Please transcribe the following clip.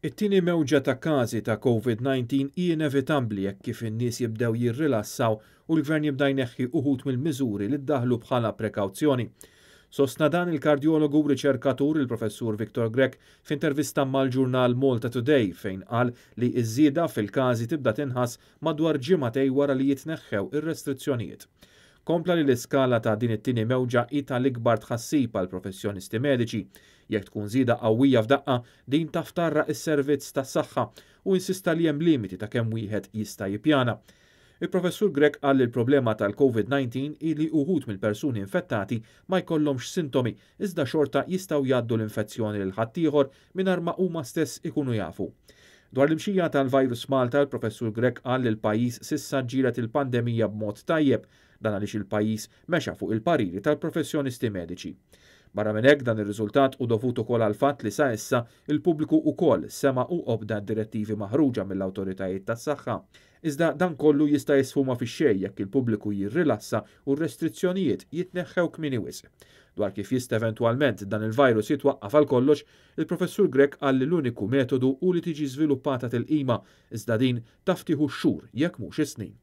It-tieni mewġa ta' każi ta' COVID-19 hi inevitabbli jekk kif in-nies jibdew jirrilassaw u l-Gvern jibda jneħħi uħud mill-miżuri li ddaħlu bħala prekawzjoni. Sostna dan il-kardjologu u riċerkatur il-professur Viktor Grek f'intervista mal-ġurnal Malta Today fejn qal li ż-żieda fil-każi tibda tinħass madwar ġimagħtej wara li jitneħħew ir-restrizzjonijiet. Kompla li l-iskala ta' din it-tieni mewġa hi tal-ikbar tħassib għal professjonisti mediċi. Jekk tkun żieda qawwija f'daqqa din taf tarra s-servizz tas-saħħa u insista li hemm limiti ta' kemm wieħed jista' jippjana. Il-professur Grek qal li l-problema tal-COVID-19 hi li uħud mill-persuni infettati ma jkollhomx sintomi iżda xorta jistgħu jgħaddu l-infezzjoni lil ħaddieħor mingħajr ma huma stess ikunu jafu. Dwar l-imxija tal-virus Malta, il-professur Grek qal li l-pajjiż s'issa ġġielet il-pandemija b'mod tajjeb dan għaliex il-pajjiż mexa fuq il-pariri tal-professjonisti mediċi. Barra minn hekk dan ir-riżultat u dovut ukoll għal fatt li sa issa il-pubbliku wkoll sema u qobda direttivi maħruġa mill-awtoritajiet tas-saħħa. Iżda dan kollu jista' jisfuma fix-xejn jekk il-pubbliku jirrilassa u r-restrizzjonijiet jitneħħew kmieni wisq. Dwar kif jista' eventwalment dan il-virus jitwaqqaf għal kollox, il-professur Grek qal li l-uniku metodu hu li tiġi żviluppata tilqima iżda din taf tieħu xhur jekk mhux is-snin.